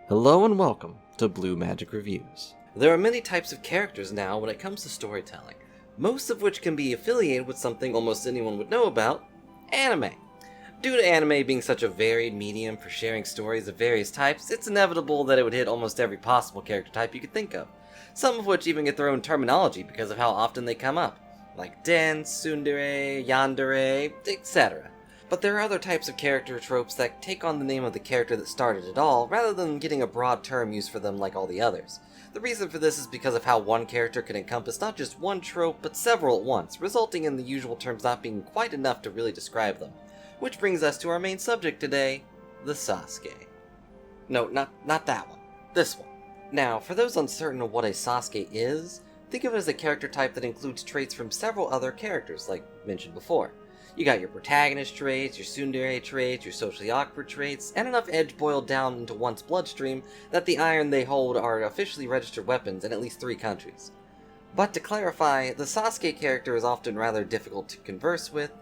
Hello and welcome to Blue Magic Reviews. There are many types of characters now when it comes to storytelling, most of which can be affiliated with something almost anyone would know about, anime. Due to anime being such a varied medium for sharing stories of various types, it's inevitable that it would hit almost every possible character type you could think of, some of which even get their own terminology because of how often they come up, like dense, tsundere, yandere, etc. But there are other types of character tropes that take on the name of the character that started it all, rather than getting a broad term used for them like all the others. The reason for this is because of how one character can encompass not just one trope, but several at once, resulting in the usual terms not being quite enough to really describe them. Which brings us to our main subject today, the Sasuke. No, not that one. This one. Now, for those uncertain of what a Sasuke is, think of it as a character type that includes traits from several other characters, like mentioned before. You got your protagonist traits, your tsundere traits, your socially awkward traits, and enough edge boiled down into one's bloodstream that the iron they hold are officially registered weapons in at least 3 countries. But to clarify, the Sasuke character is often rather difficult to converse with,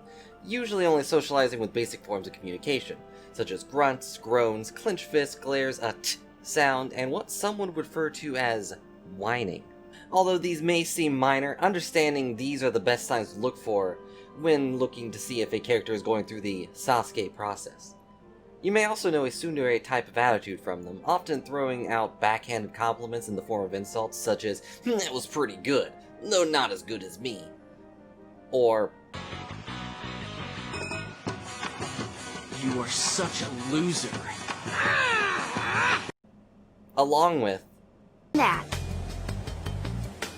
usually only socializing with basic forms of communication, such as grunts, groans, clenched fists, glares, a t sound, and what some would refer to as whining. Although these may seem minor, understanding these are the best signs to look for when looking to see if a character is going through the Sasuke process. You may also know a tsundere type of attitude from them, often throwing out backhanded compliments in the form of insults such as, "That was pretty good, though not as good as me," or, "You are such a loser," along with, that.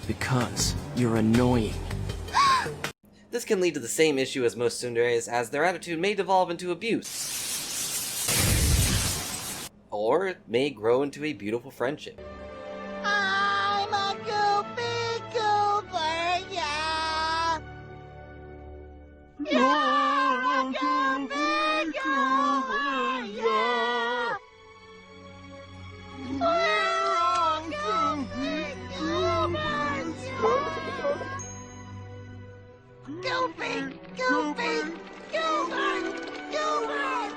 "Because you're annoying." This can lead to the same issue as most tsunderes, as their attitude may devolve into abuse. Or it may grow into a beautiful friendship. I'm a goofy goober, yeah. You're a goofy goober, yeah. We're all goofy goobers, yeah. Goofy, goofy, goober, goober.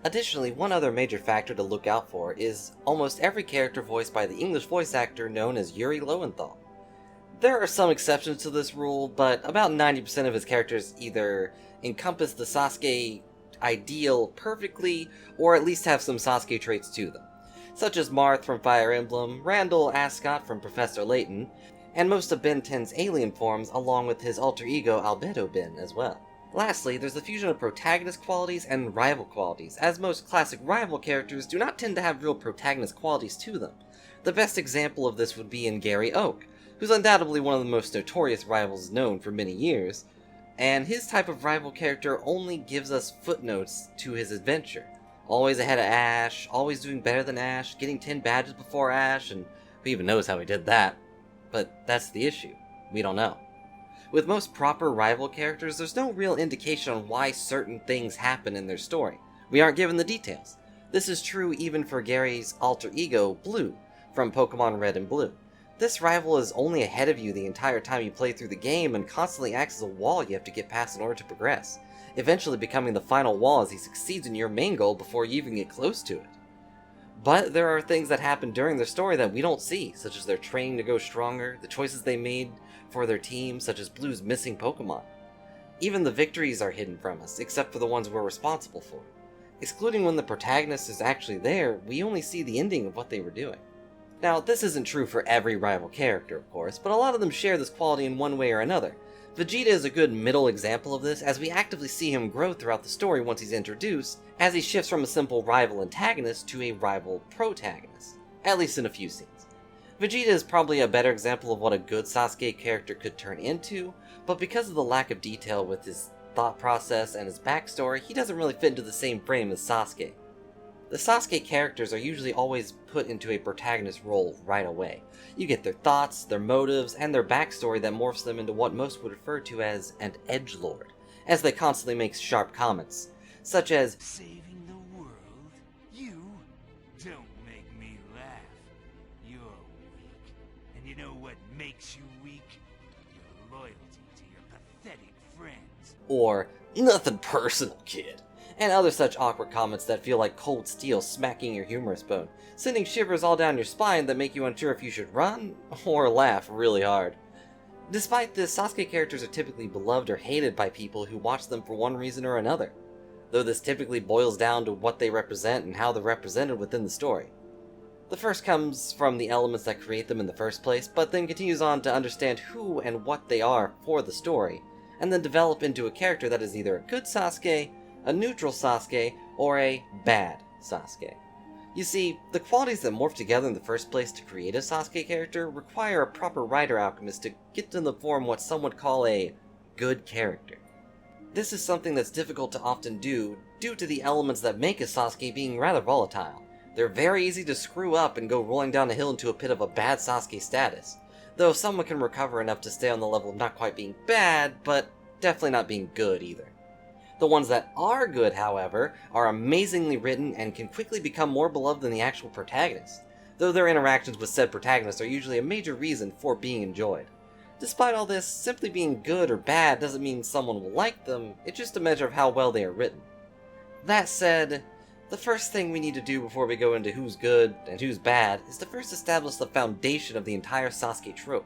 Additionally, one other major factor to look out for is almost every character voiced by the English voice actor known as Yuri Lowenthal. There are some exceptions to this rule, but about 90% of his characters either encompass the Sasuke ideal perfectly, or at least have some Sasuke traits to them, such as Marth from Fire Emblem, Randall Ascot from Professor Layton, and most of Ben 10's alien forms along with his alter ego Albedo Ben as well. Lastly, there's the fusion of protagonist qualities and rival qualities, as most classic rival characters do not tend to have real protagonist qualities to them. The best example of this would be in Gary Oak, who's undoubtedly one of the most notorious rivals known for many years, and his type of rival character only gives us footnotes to his adventure. Always ahead of Ash, always doing better than Ash, getting 10 badges before Ash, and who even knows how he did that? But that's the issue. We don't know. With most proper rival characters, there's no real indication on why certain things happen in their story. We aren't given the details. This is true even for Gary's alter ego, Blue, from Pokemon Red and Blue. This rival is only ahead of you the entire time you play through the game and constantly acts as a wall you have to get past in order to progress, eventually becoming the final wall as he succeeds in your main goal before you even get close to it. But there are things that happen during their story that we don't see, such as their training to go stronger, the choices they made for their team, such as Blue's missing Pokemon. Even the victories are hidden from us, except for the ones we're responsible for. Excluding when the protagonist is actually there, we only see the ending of what they were doing. Now, this isn't true for every rival character, of course, but a lot of them share this quality in one way or another. Vegeta is a good middle example of this, as we actively see him grow throughout the story once he's introduced, as he shifts from a simple rival antagonist to a rival protagonist, at least in a few scenes. Vegeta is probably a better example of what a good Sasuke character could turn into, but because of the lack of detail with his thought process and his backstory, he doesn't really fit into the same frame as Sasuke. The Sasuke characters are usually always put into a protagonist role right away. You get their thoughts, their motives, and their backstory that morphs them into what most would refer to as an edgelord, as they constantly make sharp comments, such as, "Saving the world? You? Don't make me laugh. You're weak. And you know what makes you weak? Your loyalty to your pathetic friends." or "Nothing personal, kid. and other such awkward comments that feel like cold steel smacking your humerus bone, sending shivers all down your spine that make you unsure if you should run or laugh really hard. Despite this, Sasuke characters are typically beloved or hated by people who watch them for one reason or another, though this typically boils down to what they represent and how they're represented within the story. The first comes from the elements that create them in the first place, but then continues on to understand who and what they are for the story, and then develop into a character that is either a good Sasuke, a neutral Sasuke, or a bad Sasuke. You see, the qualities that morph together in the first place to create a Sasuke character require a proper writer alchemist to get to the form what some would call a good character. This is something that's difficult to often do due to the elements that make a Sasuke being rather volatile. They're very easy to screw up and go rolling down a hill into a pit of a bad Sasuke status, though someone can recover enough to stay on the level of not quite being bad, but definitely not being good either. The ones that are good, however, are amazingly written and can quickly become more beloved than the actual protagonist, though their interactions with said protagonists are usually a major reason for being enjoyed. Despite all this, simply being good or bad doesn't mean someone will like them, it's just a measure of how well they are written. That said, the first thing we need to do before we go into who's good and who's bad is to first establish the foundation of the entire Sasuke trope.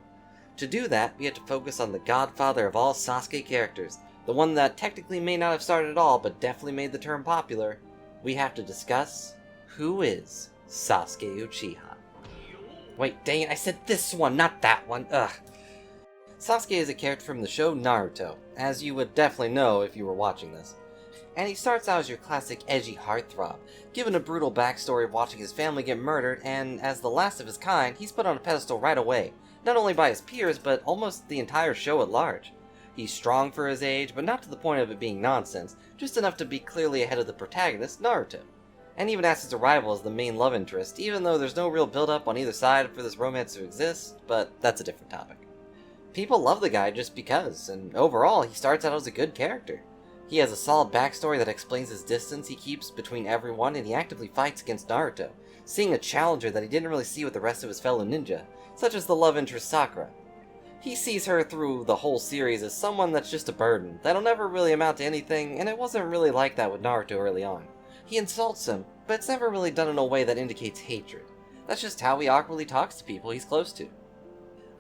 To do that, we have to focus on the godfather of all Sasuke characters, the one that technically may not have started at all, but definitely made the term popular. We have to discuss who is Sasuke Uchiha. Wait, dang it, I said this one, not that one, ugh. Sasuke is a character from the show Naruto, as you would definitely know if you were watching this. And he starts out as your classic edgy heartthrob, given a brutal backstory of watching his family get murdered, and as the last of his kind, he's put on a pedestal right away, not only by his peers, but almost the entire show at large. He's strong for his age, but not to the point of it being nonsense, just enough to be clearly ahead of the protagonist, Naruto. And even as his arrival as the main love interest, even though there's no real build-up on either side for this romance to exist, but that's a different topic. People love the guy just because, and overall, he starts out as a good character. He has a solid backstory that explains his distance he keeps between everyone, and he actively fights against Naruto, seeing a challenger that he didn't really see with the rest of his fellow ninja, such as the love interest Sakura. He sees her through the whole series as someone that's just a burden, that'll never really amount to anything, and it wasn't really like that with Naruto early on. He insults him, but it's never really done in a way that indicates hatred. That's just how he awkwardly talks to people he's close to.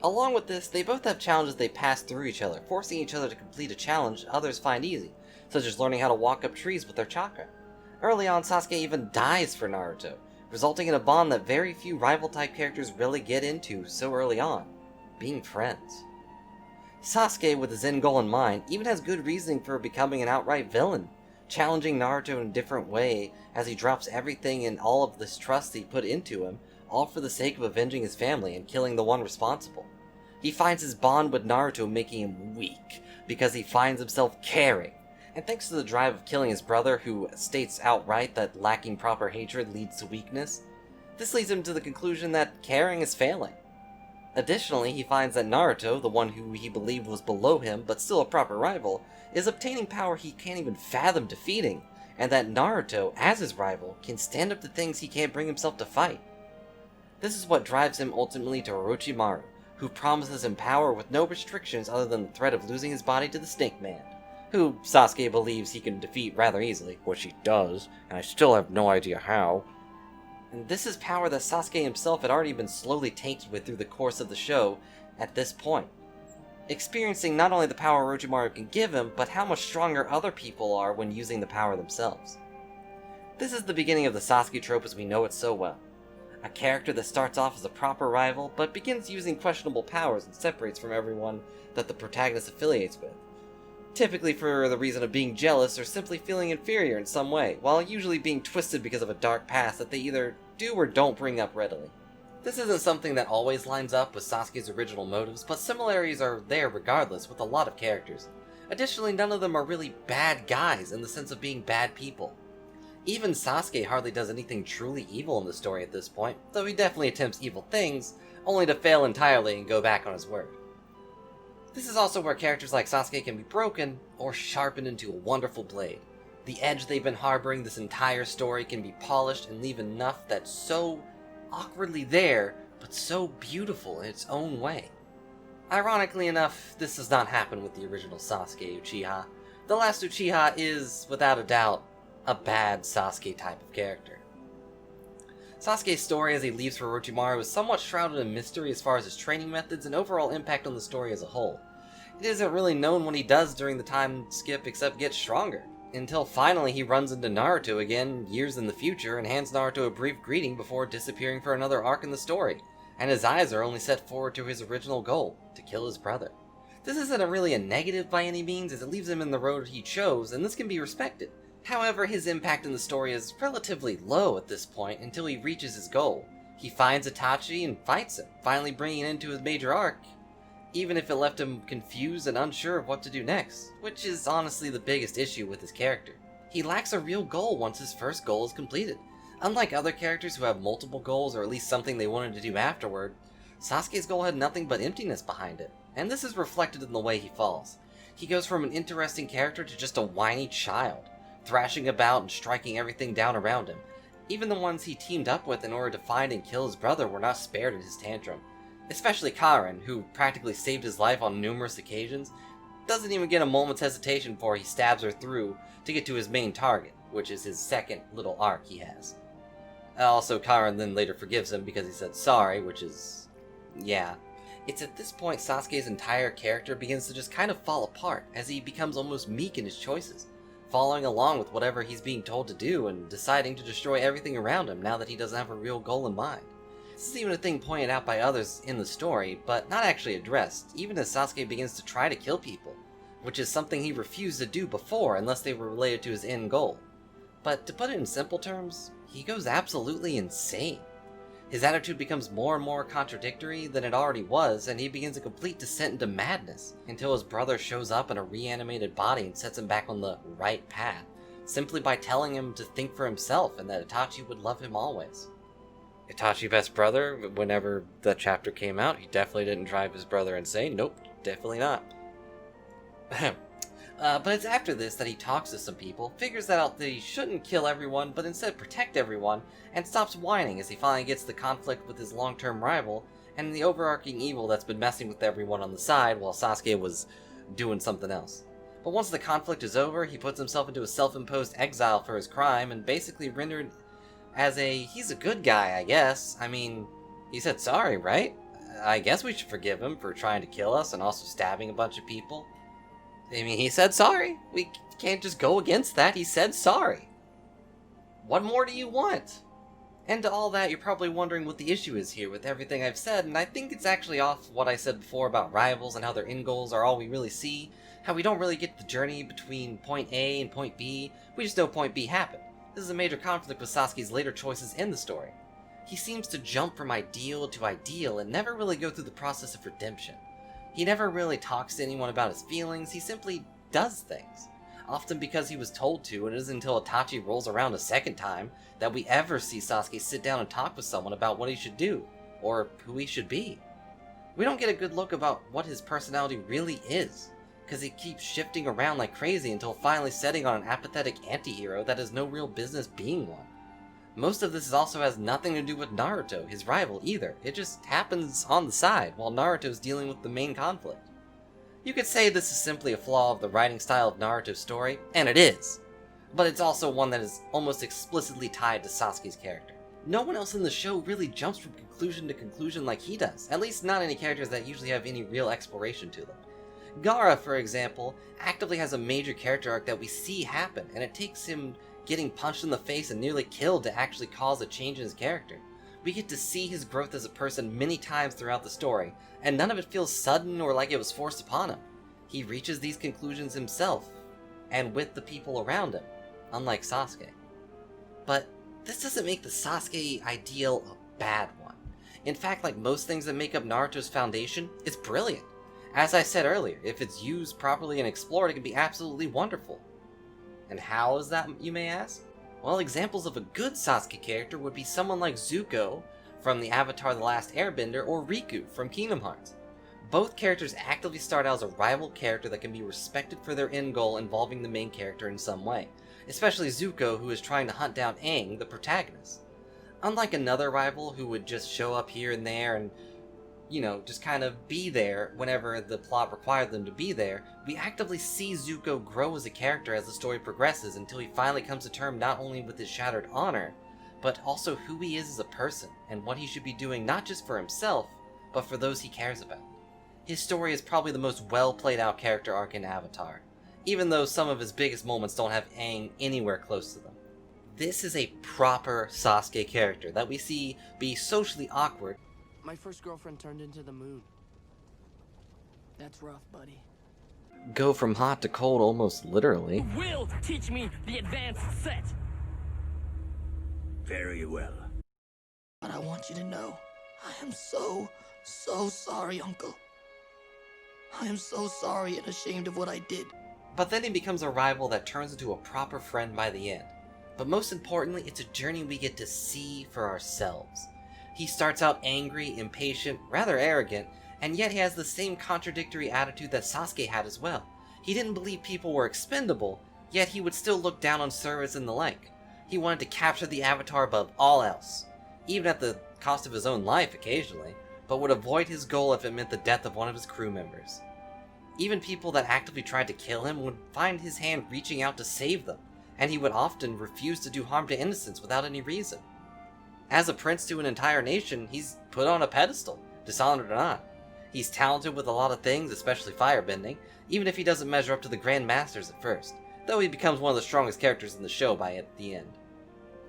Along with this, they both have challenges they pass through each other, forcing each other to complete a challenge others find easy, such as learning how to walk up trees with their chakra. Early on, Sasuke even dies for Naruto, resulting in a bond that very few rival-type characters really get into so early on, being friends. Sasuke, with his end goal in mind, even has good reasoning for becoming an outright villain, challenging Naruto in a different way as he drops everything and all of this trust he put into him, all for the sake of avenging his family and killing the one responsible. He finds his bond with Naruto making him weak, because he finds himself caring, and thanks to the drive of killing his brother, who states outright that lacking proper hatred leads to weakness, this leads him to the conclusion that caring is failing. Additionally, he finds that Naruto, the one who he believed was below him but still a proper rival, is obtaining power he can't even fathom defeating, and that Naruto, as his rival, can stand up to things he can't bring himself to fight. This is what drives him ultimately to Orochimaru, who promises him power with no restrictions other than the threat of losing his body to the Snake Man, who Sasuke believes he can defeat rather easily, which he does, and I still have no idea how. And this is power that Sasuke himself had already been slowly tainted with through the course of the show at this point, experiencing not only the power Orochimaru can give him, but how much stronger other people are when using the power themselves. This is the beginning of the Sasuke trope as we know it so well. A character that starts off as a proper rival, but begins using questionable powers and separates from everyone that the protagonist affiliates with, typically for the reason of being jealous or simply feeling inferior in some way, while usually being twisted because of a dark past that they either do or don't bring up readily. This isn't something that always lines up with Sasuke's original motives, but similarities are there regardless with a lot of characters. Additionally, none of them are really bad guys in the sense of being bad people. Even Sasuke hardly does anything truly evil in the story at this point, though he definitely attempts evil things, only to fail entirely and go back on his word. This is also where characters like Sasuke can be broken or sharpened into a wonderful blade. The edge they've been harboring this entire story can be polished and leave enough that's so awkwardly there, but so beautiful in its own way. Ironically enough, this does not happen with the original Sasuke Uchiha. The last Uchiha is, without a doubt, a bad Sasuke type of character. Sasuke's story as he leaves for Orochimaru is somewhat shrouded in mystery as far as his training methods and overall impact on the story as a whole. It isn't really known what he does during the time skip except get stronger, until finally he runs into Naruto again years in the future and hands Naruto a brief greeting before disappearing for another arc in the story, and his eyes are only set forward to his original goal, to kill his brother. This isn't really a negative by any means, as it leaves him in the road he chose, and this can be respected. However, his impact in the story is relatively low at this point until he reaches his goal. He finds Itachi and fights him, finally bringing it into his major arc, even if it left him confused and unsure of what to do next, which is honestly the biggest issue with his character. He lacks a real goal once his first goal is completed. Unlike other characters who have multiple goals or at least something they wanted to do afterward, Sasuke's goal had nothing but emptiness behind it, and this is reflected in the way he falls. He goes from an interesting character to just a whiny child, thrashing about and striking everything down around him. Even the ones he teamed up with in order to find and kill his brother were not spared in his tantrum. Especially Karen, who practically saved his life on numerous occasions, doesn't even get a moment's hesitation before he stabs her through to get to his main target, which is his second little arc he has. Also, Karen then later forgives him because he said sorry, which is... yeah. It's at this point Sasuke's entire character begins to just kind of fall apart, as he becomes almost meek in his choices, following along with whatever he's being told to do and deciding to destroy everything around him now that he doesn't have a real goal in mind. This is even a thing pointed out by others in the story, but not actually addressed, even as Sasuke begins to try to kill people, which is something he refused to do before unless they were related to his end goal. But to put it in simple terms, he goes absolutely insane. His attitude becomes more and more contradictory than it already was, and he begins a complete descent into madness, until his brother shows up in a reanimated body and sets him back on the right path, simply by telling him to think for himself and that Itachi would love him always. Itachi best brother, whenever the chapter came out, he definitely didn't drive his brother insane. Nope, definitely not. But it's after this that he talks to some people, figures out that he shouldn't kill everyone, but instead protect everyone, and stops whining as he finally gets the conflict with his long-term rival, and the overarching evil that's been messing with everyone on the side while Sasuke was doing something else. But once the conflict is over, he puts himself into a self-imposed exile for his crime, and basically rendered as he's a good guy, I guess. I mean, he said sorry, right? I guess we should forgive him for trying to kill us and also stabbing a bunch of people. I mean, he said sorry. We can't just go against that. He said sorry. What more do you want? And to all that, you're probably wondering what the issue is here with everything I've said, and I think it's actually off what I said before about rivals and how their end goals are all we really see, how we don't really get the journey between point A and point B, we just know point B happened. This is a major conflict with Sasuke's later choices in the story. He seems to jump from ideal to ideal and never really go through the process of redemption. He never really talks to anyone about his feelings, he simply does things. Often because he was told to, and it isn't until Itachi rolls around a second time that we ever see Sasuke sit down and talk with someone about what he should do, or who he should be. We don't get a good look about what his personality really is, because he keeps shifting around like crazy until finally setting on an apathetic anti-hero that has no real business being one. Most of this also has nothing to do with Naruto, his rival, either. It just happens on the side, while Naruto's dealing with the main conflict. You could say this is simply a flaw of the writing style of Naruto's story, and it is. But it's also one that is almost explicitly tied to Sasuke's character. No one else in the show really jumps from conclusion to conclusion like he does, at least not any characters that usually have any real exploration to them. Gaara, for example, actively has a major character arc that we see happen, and it takes him getting punched in the face and nearly killed to actually cause a change in his character. We get to see his growth as a person many times throughout the story, and none of it feels sudden or like it was forced upon him. He reaches these conclusions himself, and with the people around him, unlike Sasuke. But this doesn't make the Sasuke ideal a bad one. In fact, like most things that make up Naruto's foundation, it's brilliant. As I said earlier, if it's used properly and explored, it can be absolutely wonderful. And how is that, you may ask? Well, examples of a good Sasuke character would be someone like Zuko from the Avatar The Last Airbender or Riku from Kingdom Hearts. Both characters actively start out as a rival character that can be respected for their end goal involving the main character in some way, especially Zuko, who is trying to hunt down Aang, the protagonist. Unlike another rival who would just show up here and there and just kind of be there whenever the plot required them to be there, we actively see Zuko grow as a character as the story progresses until he finally comes to terms not only with his shattered honor, but also who he is as a person and what he should be doing not just for himself, but for those he cares about. His story is probably the most well played out character arc in Avatar, even though some of his biggest moments don't have Aang anywhere close to them. This is a proper Sasuke character that we see be socially awkward. My first girlfriend turned into the moon. That's rough, buddy. Go from hot to cold almost literally. Will teach me the advanced set. Very well. But I want you to know, I am so sorry, Uncle. I am so sorry and ashamed of what I did. But then he becomes a rival that turns into a proper friend by the end. But most importantly, it's a journey we get to see for ourselves. He starts out angry, impatient, rather arrogant, and yet he has the same contradictory attitude that Sasuke had as well. He didn't believe people were expendable, yet he would still look down on service and the like. He wanted to capture the Avatar above all else, even at the cost of his own life occasionally, but would avoid his goal if it meant the death of one of his crew members. Even people that actively tried to kill him would find his hand reaching out to save them, and he would often refuse to do harm to innocents without any reason. As a prince to an entire nation, he's put on a pedestal, dishonored or not. He's talented with a lot of things, especially firebending, even if he doesn't measure up to the Grand Masters at first, though he becomes one of the strongest characters in the show by at the end.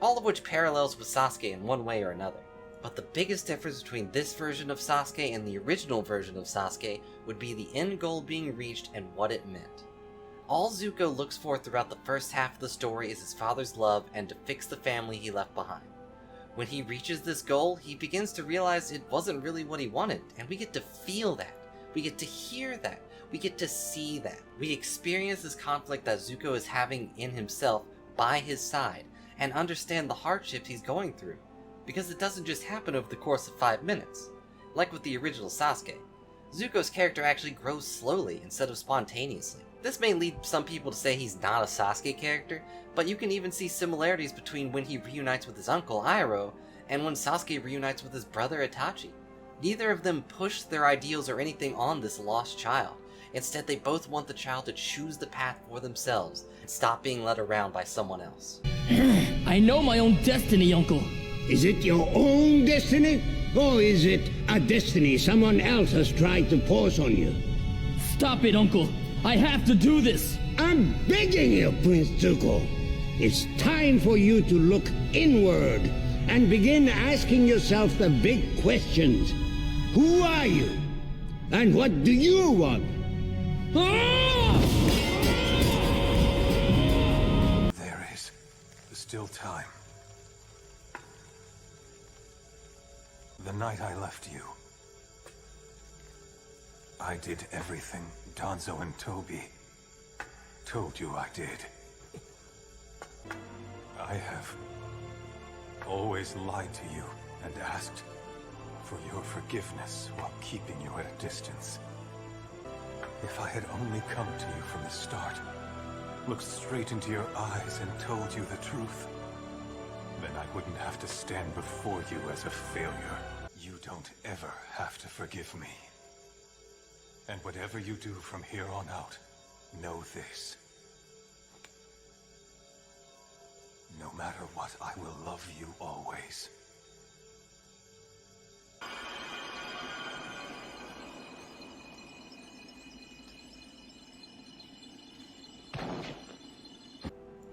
All of which parallels with Sasuke in one way or another. But the biggest difference between this version of Sasuke and the original version of Sasuke would be the end goal being reached and what it meant. All Zuko looks for throughout the first half of the story is his father's love and to fix the family he left behind. When he reaches this goal, he begins to realize it wasn't really what he wanted, and we get to feel that. We get to hear that. We get to see that. We experience this conflict that Zuko is having in himself by his side, and understand the hardships he's going through. Because it doesn't just happen over the course of 5 minutes. Like with the original Sasuke, Zuko's character actually grows slowly instead of spontaneously. This may lead some people to say he's not a Sasuke character, but you can even see similarities between when he reunites with his uncle, Iroh, and when Sasuke reunites with his brother, Itachi. Neither of them push their ideals or anything on this lost child. Instead, they both want the child to choose the path for themselves and stop being led around by someone else. I know my own destiny, Uncle. Is it your own destiny? Or is it a destiny someone else has tried to force on you? Stop it, Uncle. I have to do this. I'm begging you, Prince Zuko. It's time for you to look inward and begin asking yourself the big questions. Who are you? And what do you want? There is still time. The night I left you, I did everything Danzo and Toby told you I did. I have always lied to you and asked for your forgiveness while keeping you at a distance. If I had only come to you from the start, looked straight into your eyes and told you the truth, then I wouldn't have to stand before you as a failure. You don't ever have to forgive me. And whatever you do from here on out, know this. No matter what, I will love you always.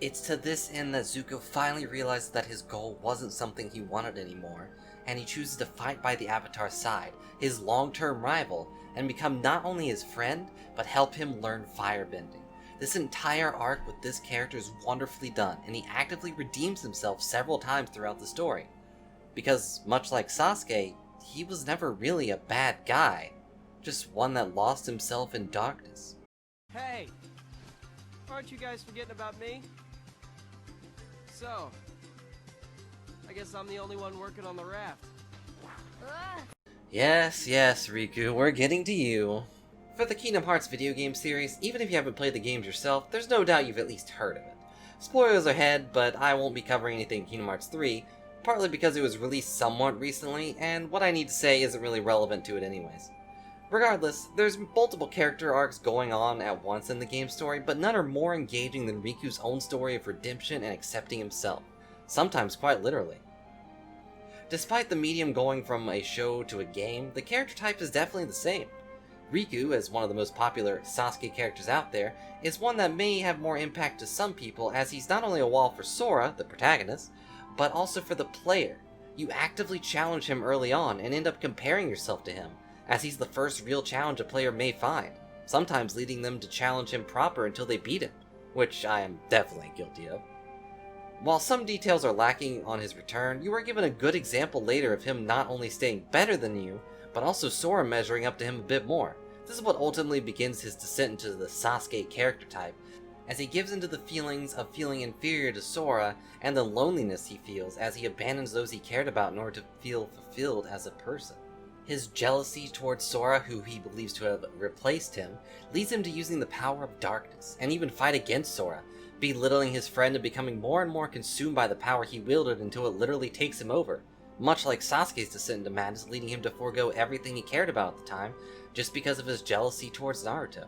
It's to this end that Zuko finally realizes that his goal wasn't something he wanted anymore, and he chooses to fight by the Avatar's side, his long-term rival, and become not only his friend, but help him learn firebending. This entire arc with this character is wonderfully done, and he actively redeems himself several times throughout the story. Because, much like Sasuke, he was never really a bad guy, just one that lost himself in darkness. Hey! Aren't you guys forgetting about me? So, I guess I'm the only one working on the raft. Yes, Riku, we're getting to you. For the Kingdom Hearts video game series, even if you haven't played the games yourself, there's no doubt you've at least heard of it. Spoilers ahead, but I won't be covering anything Kingdom Hearts 3, partly because it was released somewhat recently, and what I need to say isn't really relevant to it anyways. Regardless, there's multiple character arcs going on at once in the game's story, but none are more engaging than Riku's own story of redemption and accepting himself, sometimes quite literally. Despite the medium going from a show to a game, the character type is definitely the same. Riku, as one of the most popular Sasuke characters out there, is one that may have more impact to some people, as he's not only a wall for Sora, the protagonist, but also for the player. You actively challenge him early on and end up comparing yourself to him, as he's the first real challenge a player may find, sometimes leading them to challenge him proper until they beat him, which I am definitely guilty of. While some details are lacking on his return, you are given a good example later of him not only staying better than you, but also Sora measuring up to him a bit more. This is what ultimately begins his descent into the Sasuke character type, as he gives into the feelings of feeling inferior to Sora and the loneliness he feels as he abandons those he cared about in order to feel fulfilled as a person. His jealousy towards Sora, who he believes to have replaced him, leads him to using the power of darkness, and even fight against Sora, belittling his friend and becoming more and more consumed by the power he wielded until it literally takes him over, much like Sasuke's descent into madness, leading him to forego everything he cared about at the time, just because of his jealousy towards Naruto.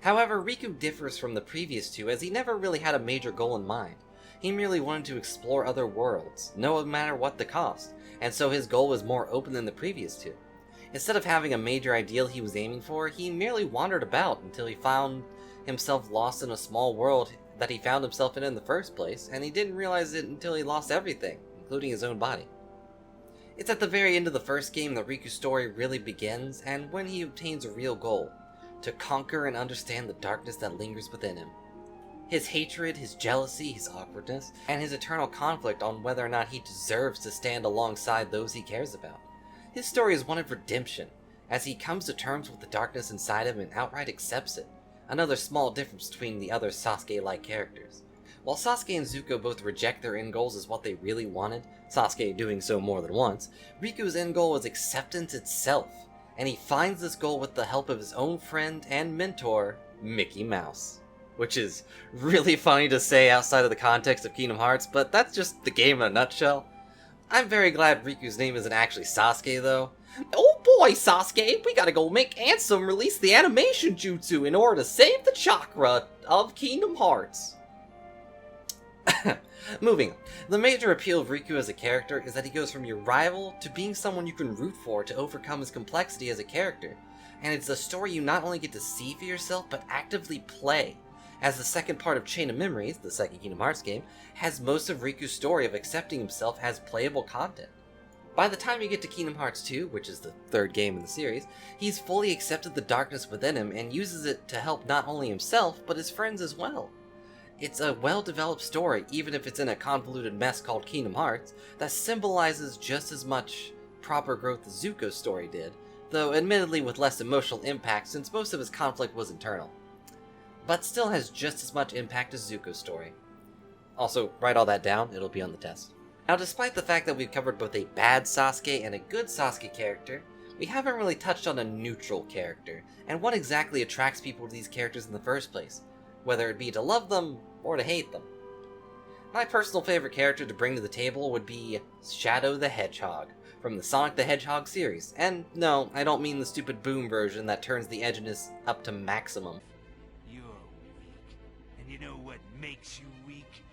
However, Riku differs from the previous two, as he never really had a major goal in mind. He merely wanted to explore other worlds, no matter what the cost, and so his goal was more open than the previous two. Instead of having a major ideal he was aiming for, he merely wandered about until he found himself lost in a small world that he found himself in the first place, and he didn't realize it until he lost everything, including his own body. It's at the very end of the first game that Riku's story really begins, and when he obtains a real goal, to conquer and understand the darkness that lingers within him. His hatred, his jealousy, his awkwardness, and his eternal conflict on whether or not he deserves to stand alongside those he cares about. His story is one of redemption, as he comes to terms with the darkness inside him and outright accepts it, another small difference between the other Sasuke-like characters. While Sasuke and Zuko both reject their end goals as what they really wanted, Sasuke doing so more than once, Riku's end goal is acceptance itself, and he finds this goal with the help of his own friend and mentor, Mickey Mouse. Which is really funny to say outside of the context of Kingdom Hearts, but that's just the game in a nutshell. I'm very glad Riku's name isn't actually Sasuke, though. Oh boy, Sasuke, we gotta go make Ansem release the animation jutsu in order to save the chakra of Kingdom Hearts. Moving on. The major appeal of Riku as a character is that he goes from your rival to being someone you can root for to overcome his complexity as a character. And it's a story you not only get to see for yourself, but actively play, as the second part of Chain of Memories, the second Kingdom Hearts game, has most of Riku's story of accepting himself as playable content. By the time you get to Kingdom Hearts 2, which is the third game in the series, he's fully accepted the darkness within him and uses it to help not only himself, but his friends as well. It's a well-developed story, even if it's in a convoluted mess called Kingdom Hearts, that symbolizes just as much proper growth as Zuko's story did, though admittedly with less emotional impact since most of his conflict was internal. But still has just as much impact as Zuko's story. Also, write all that down, it'll be on the test. Now, despite the fact that we've covered both a bad Sasuke and a good Sasuke character, we haven't really touched on a neutral character, and what exactly attracts people to these characters in the first place, whether it be to love them or to hate them. My personal favorite character to bring to the table would be Shadow the Hedgehog, from the Sonic the Hedgehog series, and no, I don't mean the stupid Boom version that turns the edginess up to maximum. You're weak, and you know what makes you weak?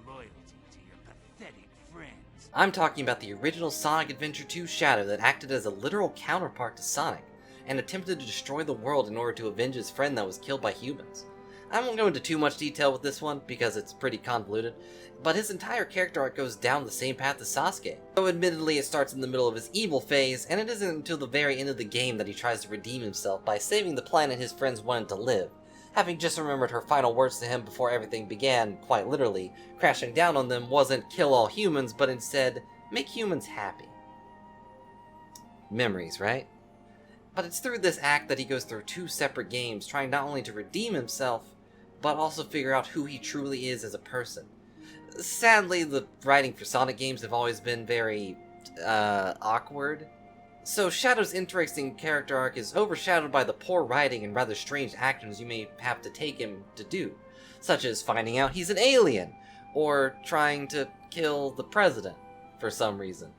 Your loyalty to your pathetic friends. I'm talking about the original Sonic Adventure 2 Shadow that acted as a literal counterpart to Sonic, and attempted to destroy the world in order to avenge his friend that was killed by humans. I won't go into too much detail with this one, because it's pretty convoluted, but his entire character arc goes down the same path as Sasuke. Though admittedly it starts in the middle of his evil phase, and it isn't until the very end of the game that he tries to redeem himself by saving the planet his friends wanted to live, having just remembered her final words to him before everything began, quite literally, crashing down on them wasn't kill all humans, but instead, make humans happy. Memories, right? But it's through this act that he goes through two separate games, trying not only to redeem himself, but also figure out who he truly is as a person. Sadly, the writing for Sonic games have always been very, awkward. So Shadow's interesting character arc is overshadowed by the poor writing and rather strange actions you may have to take him to do, such as finding out he's an alien, or trying to kill the president. for some reason.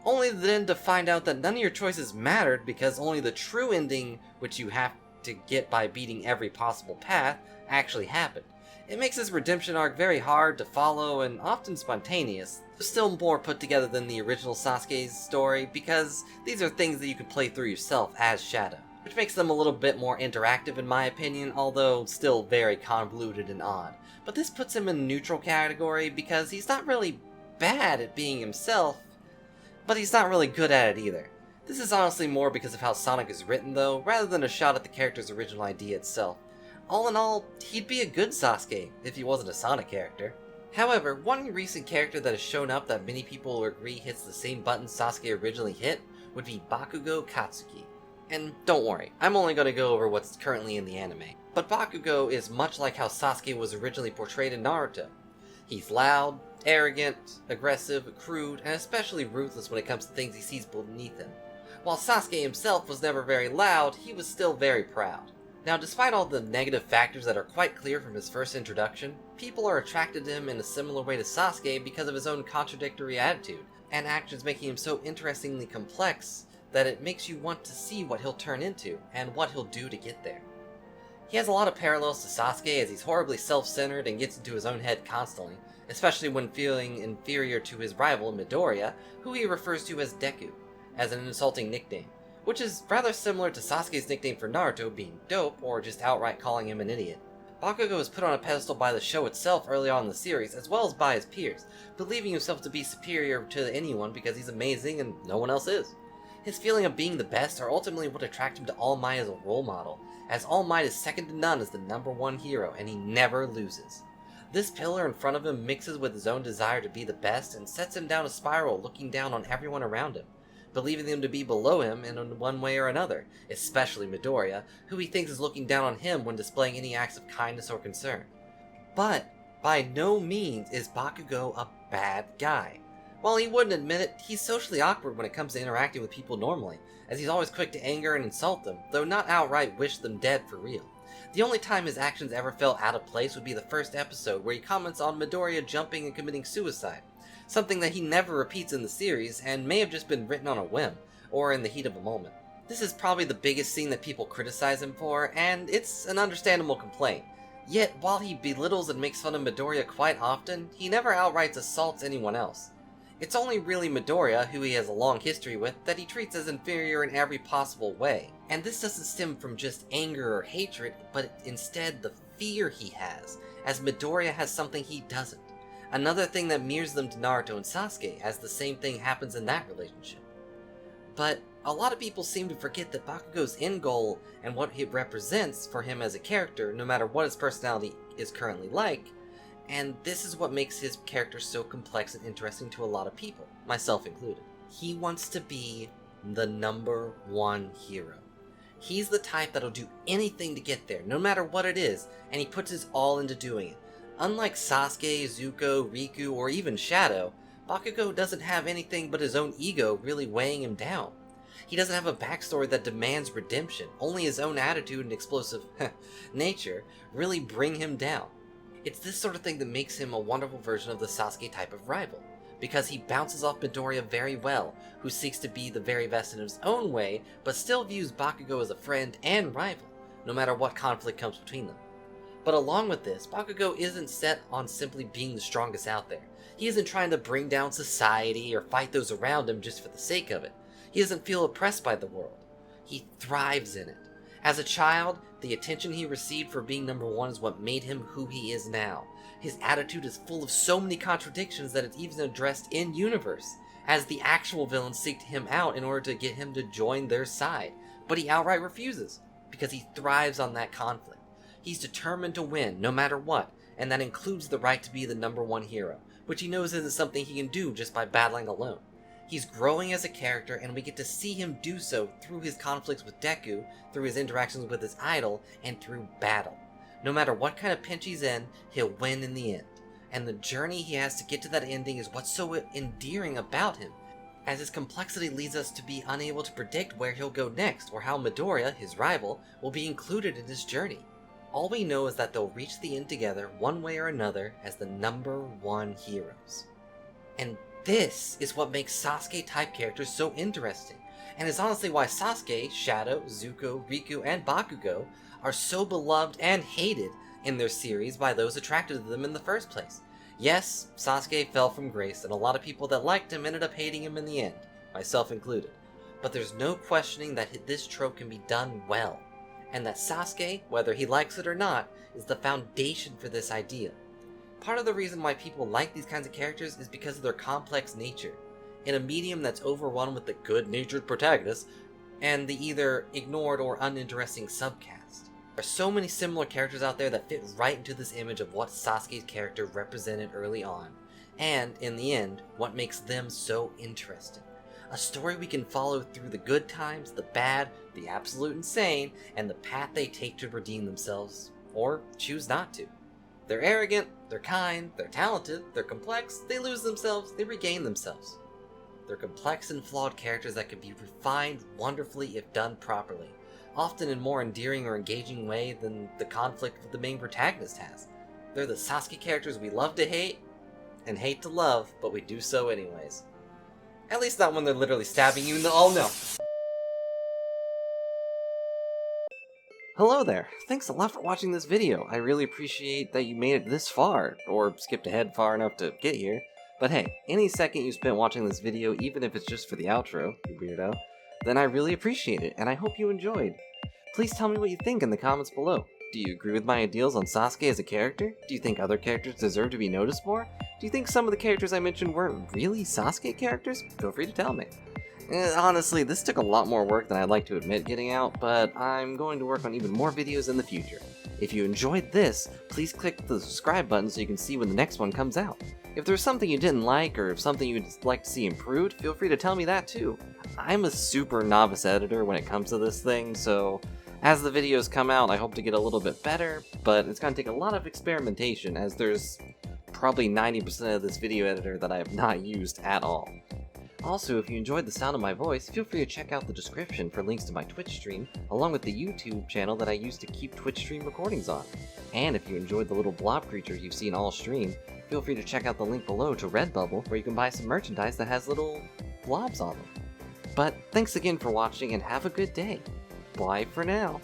Only then to find out that none of your choices mattered because only the true ending, which you have to get by beating every possible path, actually happened. It makes his redemption arc very hard to follow and often spontaneous, still more put together than the original Sasuke's story because these are things that you can play through yourself as Shadow, which makes them a little bit more interactive in my opinion, although still very convoluted and odd. But this puts him in a neutral category because he's not really bad at being himself, but he's not really good at it either. This is honestly more because of how Sonic is written though, rather than a shot at the character's original idea itself. All in all, he'd be a good Sasuke if he wasn't a Sonic character. However, one recent character that has shown up that many people will agree hits the same buttons Sasuke originally hit would be Bakugo Katsuki. And don't worry, I'm only going to go over what's currently in the anime. But Bakugo is much like how Sasuke was originally portrayed in Naruto. He's loud, arrogant, aggressive, crude, and especially ruthless when it comes to things he sees beneath him. While Sasuke himself was never very loud, he was still very proud. Now, despite all the negative factors that are quite clear from his first introduction, people are attracted to him in a similar way to Sasuke because of his own contradictory attitude, and actions making him so interestingly complex that it makes you want to see what he'll turn into, and what he'll do to get there. He has a lot of parallels to Sasuke as he's horribly self-centered and gets into his own head constantly, especially when feeling inferior to his rival Midoriya, who he refers to as Deku, as an insulting nickname, which is rather similar to Sasuke's nickname for Naruto being Dope, or just outright calling him an idiot. Bakugo is put on a pedestal by the show itself early on in the series, as well as by his peers, believing himself to be superior to anyone because he's amazing and no one else is. His feeling of being the best are ultimately what attract him to All Might as a role model, as All Might is second to none as the #1 hero and he never loses. This pillar in front of him mixes with his own desire to be the best and sets him down a spiral looking down on everyone around him, believing them to be below him in one way or another, especially Midoriya, who he thinks is looking down on him when displaying any acts of kindness or concern. But by no means is Bakugo a bad guy. While he wouldn't admit it, he's socially awkward when it comes to interacting with people normally, as he's always quick to anger and insult them, though not outright wish them dead for real. The only time his actions ever felt out of place would be the first episode where he comments on Midoriya jumping and committing suicide, something that he never repeats in the series and may have just been written on a whim, or in the heat of a moment. This is probably the biggest scene that people criticize him for, and it's an understandable complaint. Yet, while he belittles and makes fun of Midoriya quite often, he never outright assaults anyone else. It's only really Midoriya, who he has a long history with, that he treats as inferior in every possible way. And this doesn't stem from just anger or hatred, but instead the fear he has, as Midoriya has something he doesn't. Another thing that mirrors them to Naruto and Sasuke, as the same thing happens in that relationship. But a lot of people seem to forget that Bakugo's end goal and what it represents for him as a character, no matter what his personality is currently like, and this is what makes his character so complex and interesting to a lot of people, myself included. He wants to be the #1 hero. He's the type that'll do anything to get there, no matter what it is, and he puts his all into doing it. Unlike Sasuke, Zuko, Riku, or even Shadow, Bakugo doesn't have anything but his own ego really weighing him down. He doesn't have a backstory that demands redemption, only his own attitude and explosive nature really bring him down. It's this sort of thing that makes him a wonderful version of the Sasuke type of rival, because he bounces off Midoriya very well, who seeks to be the very best in his own way, but still views Bakugo as a friend and rival, no matter what conflict comes between them. But along with this, Bakugo isn't set on simply being the strongest out there. He isn't trying to bring down society or fight those around him just for the sake of it. He doesn't feel oppressed by the world. He thrives in it. As a child, the attention he received for being #1 is what made him who he is now. His attitude is full of so many contradictions that it's even addressed in-universe, as the actual villains seek him out in order to get him to join their side, but he outright refuses, because he thrives on that conflict. He's determined to win, no matter what, and that includes the right to be the #1 hero, which he knows isn't something he can do just by battling alone. He's growing as a character, and we get to see him do so through his conflicts with Deku, through his interactions with his idol, and through battle. No matter what kind of pinch he's in, he'll win in the end. And the journey he has to get to that ending is what's so endearing about him, as his complexity leads us to be unable to predict where he'll go next, or how Midoriya, his rival, will be included in his journey. All we know is that they'll reach the end together one way or another as the #1 heroes. And This is what makes Sasuke-type characters so interesting, and is honestly why Sasuke, Shadow, Zuko, Riku, and Bakugo are so beloved and hated in their series by those attracted to them in the first place. Yes, Sasuke fell from grace, and a lot of people that liked him ended up hating him in the end, myself included. But there's no questioning that this trope can be done well, and that Sasuke, whether he likes it or not, is the foundation for this idea. Part of the reason why people like these kinds of characters is because of their complex nature. In a medium that's overrun with the good-natured protagonist, and the either ignored or uninteresting subcast. There are so many similar characters out there that fit right into this image of what Sasuke's character represented early on, and, in the end, what makes them so interesting. A story we can follow through the good times, the bad, the absolute insane, and the path they take to redeem themselves, or choose not to. They're arrogant, they're kind, they're talented, they're complex, they lose themselves, they regain themselves. They're complex and flawed characters that can be refined wonderfully if done properly, often in a more endearing or engaging way than the conflict that the main protagonist has. They're the Sasuke characters we love to hate, and hate to love, but we do so anyways. At least not when they're literally stabbing you in the— oh no! Hello there! Thanks a lot for watching this video. I really appreciate that you made it this far, or skipped ahead far enough to get here. But hey, any second you spent watching this video, even if it's just for the outro, you weirdo, then I really appreciate it, and I hope you enjoyed. Please tell me what you think in the comments below. Do you agree with my ideals on Sasuke as a character? Do you think other characters deserve to be noticed more? Do you think some of the characters I mentioned weren't really Sasuke characters? Feel free to tell me. Honestly, this took a lot more work than I'd like to admit getting out, but I'm going to work on even more videos in the future. If you enjoyed this, please click the subscribe button so you can see when the next one comes out. If there's something you didn't like, or if something you'd like to see improved, feel free to tell me that too. I'm a super novice editor when it comes to this thing, so as the videos come out, I hope to get a little bit better, but it's going to take a lot of experimentation, as there's probably 90% of this video editor that I have not used at all. Also, if you enjoyed the sound of my voice, feel free to check out the description for links to my Twitch stream, along with the YouTube channel that I use to keep Twitch stream recordings on. And if you enjoyed the little blob creature you've seen all stream, feel free to check out the link below to Redbubble, where you can buy some merchandise that has little blobs on them. But thanks again for watching, and have a good day. Bye for now.